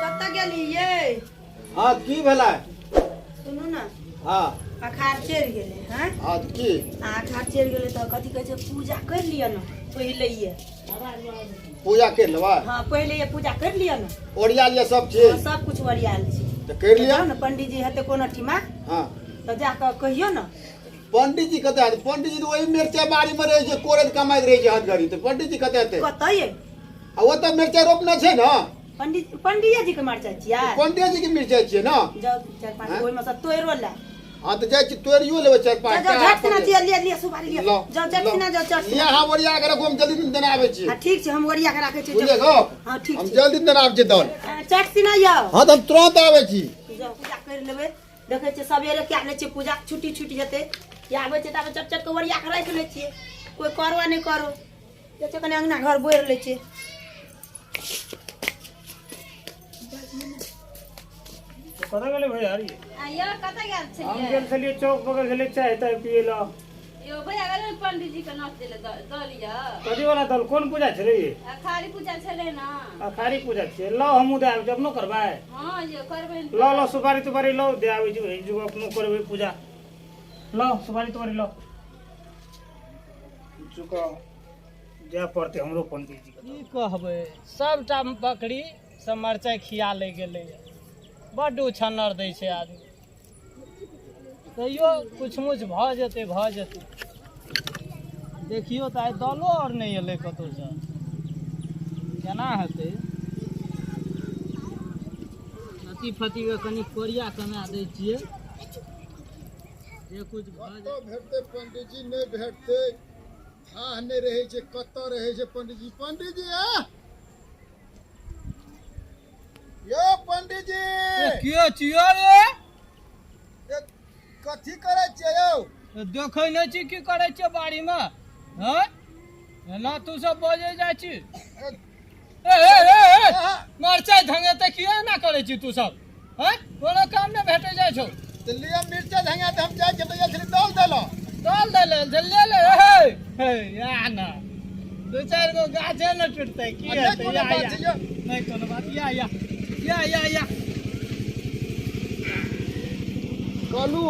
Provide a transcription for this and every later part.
कत्ता गेली ये? हाँ की भेला? सुनू ना, हाँ अखाड़ चढ़ि गेलै। हाँ हाँ की अखाड़ चढ़ि गेलै तऽ कथी कहै छै, पूजा कर लिअ ना पहिले ये। पूजा कर लेबा? हाँ पहिले ये पूजा कर लिअ ना। ओरिया लिया सब चीज? सब कुछ ओरियाल छै तो कर लिया ना। पंडित जी हेतै कोनो ठिमा हाँ तऽ जाकऽ कहियो ना। पंडित जी कते आते? पंडित जी तो वही मिर्चा बाड़ी में रहे छै, कोरत कमाइत रहे छै हाथ घड़ी। तो पंडित जी कते आते? कतऽ ये? आ वो तो मिर्चा रोपना छै ना। पंडिये जी के मरचाइ छियै? पंडित जी के मिर्चा छियै ना। जाउ चारि पाँच ओहिमे सँ तोड़ो ला। हाँ तो जाय छी तोड़ियो लेबै चारि पाँच जाउ झट सिना लिअ लिअ लिअ सुपारी लिअ। लो, जाउ झट सिना जाउ चट लिया हाँ ओरिया के रखो, हम जल्दी दिन देना आबै छी। हाँ ठीक छै, हम ओरिया के राखै छी। बुझलिए गो? हाँ ठीक हम छै, जल्दी देना आबै छी दौड़। चट सिना यौ। हाँ तो हम तुरंत आबै छी। जाउ पूजा कर लेबै। देखै छियै सबेरे कए लै छियै पूजा, छुट्टी छुटि जेतै या आबै छै तऽ चट चट के ओरिया के राखि लै छियै। कोइ करो वा नहि करो, जे छै कनि अंगना घर बोरि लै छियै। कतऽ गेलै भैया रे? यो कतऽ गेल हम छलियै? गेल छलियै चौक बगल गेलै चाय ताय पिए ला। यो भैया गेलै पंडित जी के नाच देले दल या। कथी वाला दल? कोन पूजा छलै ये? अखाड़ी पूजा छलै ना। अखाड़ी पूजा छियै। लो हमहूँ दे आबै छी, अपनो करबै। हाँ यो करबै न। लो लो सुपारी तुपारी लो, दे आबै छी भाई जो अपनो करबै पूजा। लो सुपारी तुपारी लो। चुका जाय पड़तै हमरो पंडित जी के। की कहबै, सबटा बकरी सब मरचाइ खिया ले गेलै। बड्ड उछन्नर दै छै आदमी। तैयो कुछ मुछ भऽ जेतै भऽ जेतै। देखियौ तऽ आइ दलो आओर नहि एलै कतहुसँ, केना हेतै? अति फतीके कनि कोरिया कमा दै छियै, जे कुछ भऽ कतऽ भेटतै पंडित जी? नहीं भेटतै। हाँ नहीं रहे छै, कतऽ रहे छै पंडित जी? पंडित जी यो पंडित जी के छियै रे? ए, कथी करे छियै यौ? देखै नहि छी की करै छियै बाड़ीमे? हाँ एना तू सब बजे जाइ छी। मरचाइ धंगेतै किया एना करै छी तू सब? हाँ कोनो काम नहि भेटै जाइ छौ। तो लिया मिर्चा धंगा तो हम जाय छै तो जल्दी दौड़ देलो। डाल दे ले जल्दी ले हे या ना दो चार गो गाछे न टूटतै की हेतै? या नहीं कोनो बात। या कहलू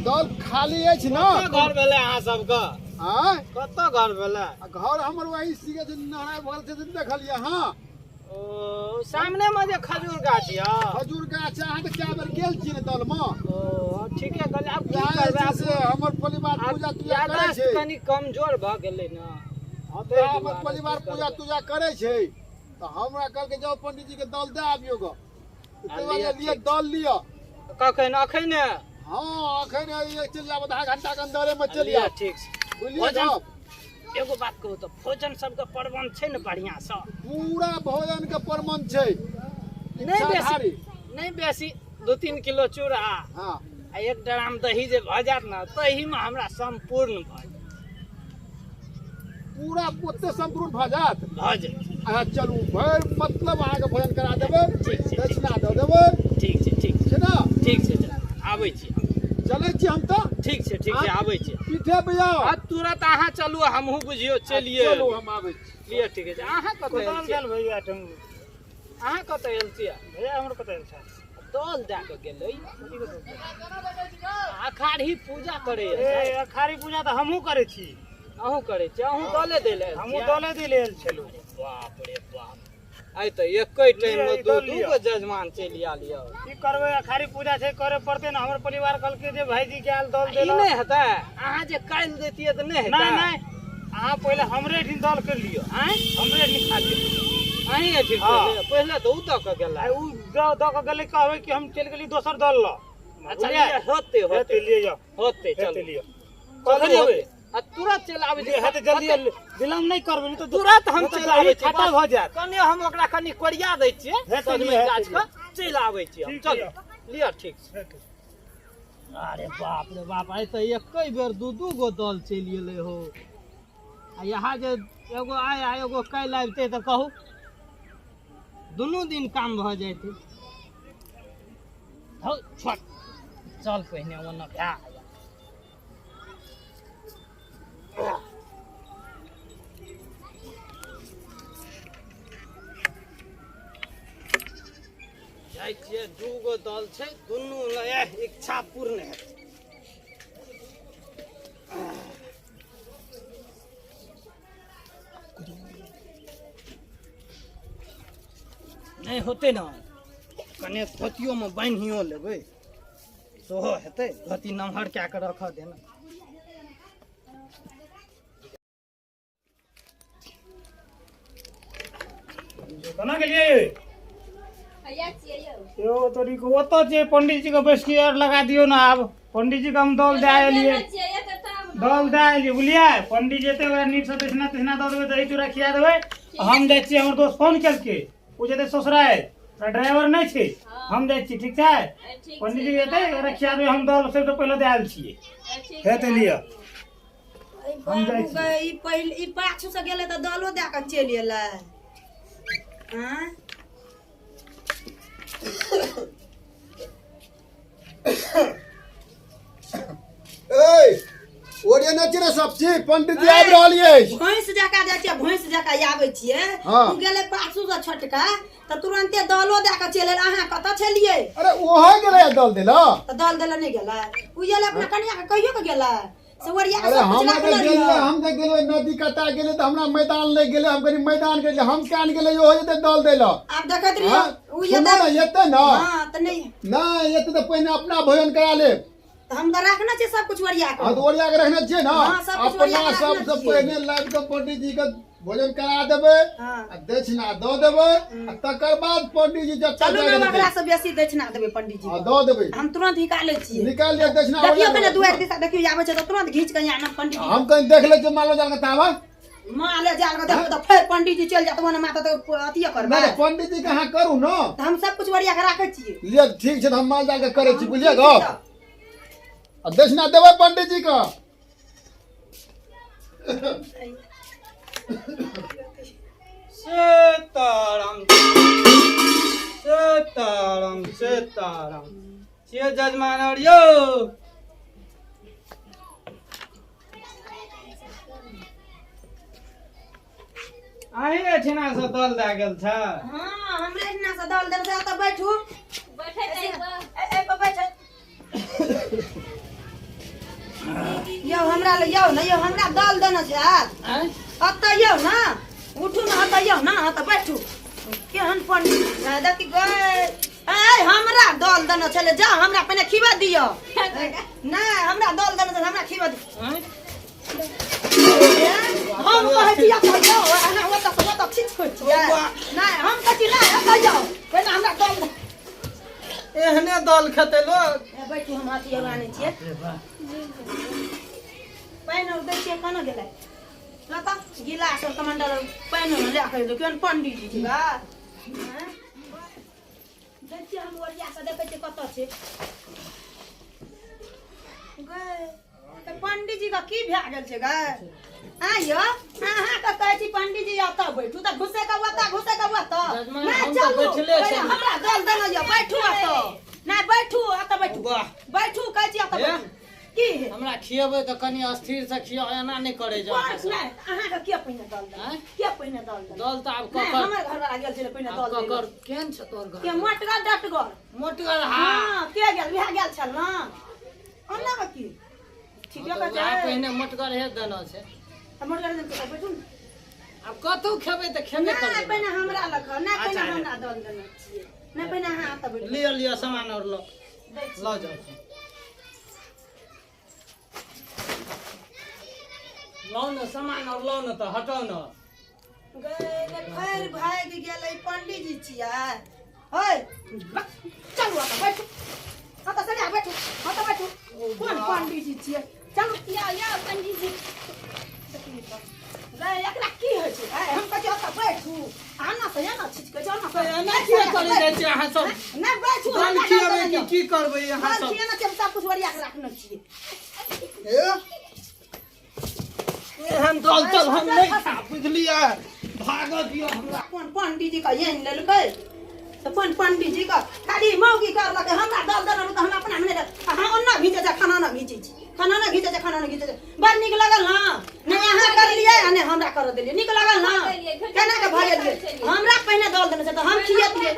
दल खाली अछि ना? घर भेलै अहाँ सबके? हाँ कतऽ घर भेलै? घर हमर वही सीगे से नहरा भर से देखलिए। हाँ ओ सामने में जे खजूर गाछ या खजूर गाछ छै। अहाँ तऽ कए बेर गेल छी ने दल में? ओ ठीके कहलियै। आब की जाय करबै? छै से हमर परिवार पूजा तूजा करे याददाश्त छै। कनि कमजोर भऽ गेलै ना। हाँ तो हमर परिवार पूजा तूजा करे छै तो हमरा कहलकै जाओ पंडित जी के दल दे आबियो ग। तो वाला लिए दल लिया। कखन अखने? हाँ अखन ये चल जाब, आधा घंटा के अंदर में चल लिया जाब। ठीक छै। बुझलिए ना? एगो बात कहू तऽ भोजन सबके प्रबंध छै ने बढ़िया सँ? पूरा भोजन के प्रबंध छै। नहीं बेसी इच्छाधारी। नहीं बेसी 2-3 किलो चूड़ा हाँ आ 1 ड्राम दही जे भऽ जायत ने तही में हमरा संपूर्ण भऽ जायत। पूरा ओते संपूर्ण भऽ जात। भऽ जायत। अहाँ चलू भर मतलब अहाँ के भोजन करा देबै। ठीक छै, दक्षिणा दऽ देबै। ठीक छै ना? ठीक छै आबै छी। चलै छी हम तऽ। ठीक छै आबै छी। पीठे पे आओ। आ तुरंत अहाँ चलू, हमहूँ बुझियो चलिए। चलू हम आबै छी। लिअ ठीक छै। अहाँ कतऽ कतऽ आयल छियै? गेल भैया ठंग? अहाँ कतऽ आयल छियै? भैया हमर कतऽ गेल छै? दल दए कऽ गेलै। अखाड़ी पूजा करे ए अखाड़ी पूजा तऽ हमहूँ करै छी। अहूँ करे छी? अहूँ दले दे ले? हमहूँ दले दिले आयल छलहुँ। बाप रे बाप, आइ तऽ एकै टाइम में लिअ, दू दल दू लिअ। गो जजमान चलि आयल यौ। की करबै? अखाड़ी पूजा छै, करे पड़तै ना। हमर परिवार कहलकै जे भाईजी के आयल दल ई देलक। नहीं हेतै? अहाँ जे काल्हि दैतियै तऽ नहीं हेतै? नहीं अहाँ पहले हमरे ठिन दल कर लियो। आँय हमरे ठिन खा लियो। अहीं अथी हाँ। पहिले तऽ उ दऽ कऽ गेला। आ उ दऽ के गेलै, कहबै कि हम चलि गेली दोसर दल ल। अच्छा होते हेतै लियो जाओ। होते हेतै चल लियो। कखन कखन जेबै? जेबै? आ तुरंत चलि आबै छी। हेतै जल्दी विलम्ब नहीं करबै, नहीं तो तुरंत हम चलि आबै छी। खटा भऽ जायत। कनि हम ओकरा कनि कोरिया दै छियै हेतै सजमनि लिअ, गाछ हेतै के, चलि आबै छी हम। ठीक चलू यऽ। लिअ ठीक छै। अरे बाप रे बाप, आइ तऽ एकै बेर दू गो दल चलि गेलै हो। आ यहाँ जे एगो आय आ एगो काल्हि आबितै तऽ कहू, दुनू दिन काम भऽ जैतै। हौ छोट चल पहिने ओना भए जाइ छियै, 2 गो दल छै, दुनू लए इच्छा पूर्ण हेतै। नहीं होते ना कने धोतियो में बान्हियो लेबै सेहो हेतै। धोती नमहर कए कऽ रख देना। केना गेलियै हैया छियै यौ यो तोरी को ओतऽ जे पंडित जी के बैसकी आर लगा दियो ना। आब पंडित जी के हम दौल दे एलियै, छियै एतऽ तब दौल दे एलियै बुझलियै। पंडित जी एते ओकरा नीक से दक्षिणा तक्षिणा दऽ देबै, दही चूड़ा खिया देबै। हम जाइ छियै, हमर दोस्त फोन केलकै, ओ जेतै ससुराल, ड्राइवर नहीं छै, हम जाइ छी, ठीक छै। ठीक पंडित जी एतै ओकरा खिया देबै। हम दौल से पहिले दे आयल छियै, ठीक हेतै लिअ। हम जाइ बाबू गए ई पहले ई पाछू से गेले त दलो दे के चलि एलै। हां ए ओरे न चिना सब चीज पंडित जी आबि रहल अछि। भैंस जका जाइ छियै, भैंस जका आबै छियै। हाँ। तू गेले पाछू से छोटका त तुरंते दलो दे के चलि एलै। अहाँ कतऽ छलियै? अरे ओहे गेलै दल देला। त दल देले नहीं गेलै, उ गेले अपना कन्या के कहियो के गेलै से वरिया के अरे सब कुछ हम राखले गेलै, रहियै। हम जे गेलै नदी कता गेलै त हमरा मैदान ले गेलै। हम कनी मैदान गेलै, हम कान गेलै ओहे जेते दल देला। आब देखैत रहियो हाँ, उ सुनो ना एते ना हां त नहीं नहीं एते तो पहिने अपना भोजन करा ले। त हम त राखना छै सब कुछ वरिया के। हां तो ओरिया के रखना चाहिए ना। हाँ, सब कुछ ओरिया अपना के सब रखना से चाहिए। पहिने लाइव के पंडित जी के भोजन करा देबै, हां आ दक्षिणा दऽ देबै, आ तकर बाद पंडित जी जब चलू ना ओकरा से बेसी दक्षिणा देबै पंडित जी हां के। दऽ देबै। हम तुरंत निकालै छियै। निकाल लिया दक्षिणा। देखियो ओरिया कने के दुआर रखना। दिशा देखियो आबै छै त तुरंत घींच के यहाँ पंडित जी हम कहीं देख ले जे मालो जाल के तावा माँ ले जाल के देखो त फिर पंडित जी चल जात मने माता त अथिए करबे। नहीं पंडित जी के हां करू ना। त हम सब कुछ वरिया के राखै छियै। लिया ठीक छै, हम माल जाल के करे छी बुझलिए ग। आ दक्षिणा देबै पंडित जी के। सीताराम सीताराम सीताराम। छियै जजमान और यौ अहीं छिना से दल दए गेल छै। हां हमरे हिना से दल देल से त बैठू। बैठे तै ए पे बैठ। यौ हमरा ले यौ ना, यौ हमरा दल देना छै। हैं अतऽ यौ ना, उठू ना, अतऽ यौ ना, अतऽ बैठू। केहन पंडित ना देखी गए। ए हमरा दल देना छले, जा हमरा पहले खिबा दियो। नहीं हमरा दल देना छले, हमरा खिबा दियो। हैं हम कहै छी अतऽ यौ, अना ओतऽ से ओतऽ खींच खोइ छियै। नहीं हम कहै छी नहीं अतऽ यौ, पहले हमरा दल दे। एहने दल खेतै लोग। ए बैठू, हम हाथी आनै छियै। पानि और दै छियै, केना गेलै लता गिलास और कमंडल पानि में ले के केहन पंडित जी छिका। दै छियै हम ओरिया के देखै छियै कतऽ छै। गए त पंडित जी का की भए गेल छै गए। आइयो अहाँ के कहै छी पंडित जी अतऽ बैठू त घुसे के ओतऽ घुसे के ओतऽ। जजमान, नहीं हम तऽ चलू बैठले पहिले छी। हमरा दल देना यऽ, बैठू अतऽ। नहीं बैठू अतऽ बैठू। वाह। बैठू कहै छी अतऽ हे? बैठू। की है हमरा खियेबै तऽ कनि स्थिर से खिया, एना नहीं करे जा। नहीं अहाँ के के पहिने दल दे हैं? के पहिने दल दे दल तऽ आब नहीं ककर हमर घर वाला गेल छले पहिने दल दे ककर केहन छै तोर घर? के मोटगर डटगर। मोटगर हा हां के गेल वह गेल छल ना अन्ना में की ठीक है वएह कहै पहिने मोटगर हे देना छै। मोटगर दिन के बैठू आब कतौ खेबै तऽ खेबे नहीं करबै। पहिने हमरा लख नहीं पहिने अच्छा, हमरा दल देना छिए नहीं पहिने अहाँ त बैठू लिअ लिअ सामान और लो दै छी। लो जाओ। लो न सामान और लो न तऽ हटाओ न। गए फेर भाग गेलै पंडित जी छियै। होय चलू आता बैठू आता सरिया बैठू आता बैठू कोन पंडित जी छियै चलू या पंडित जी गए एकरा की होइ छै ए हम कहै छी आता बैठू आना से ना छिचके जाना से एना किया करै जाइ छी अहाँ सब? नहीं बैठू दल हमरा खियेबै दल कि की करबै अहाँ सब? खियाना छै सब कुछ ओरिया के रखने छियै। एहन दल चल हम नहीं खा बुझलियै। भागऽ दियौ हमरा। कौन पंडित जी का यही लेलकै तो कौन पंडित जी का खाली मौगी करलकै हमरा दल देना तो हम अपना में हाँ ओन्ना घीचे छै खाना ना घीचे छी खाना ना घीचे छै खाना ना घीचे छै बड़ नीक लगल ना नहीं अहाँ कर लिए आ नहीं हमरा कर देलिए नीक लगल ना केना के भागे दिए हमरा पहले दल देना छै तो हम खियतिए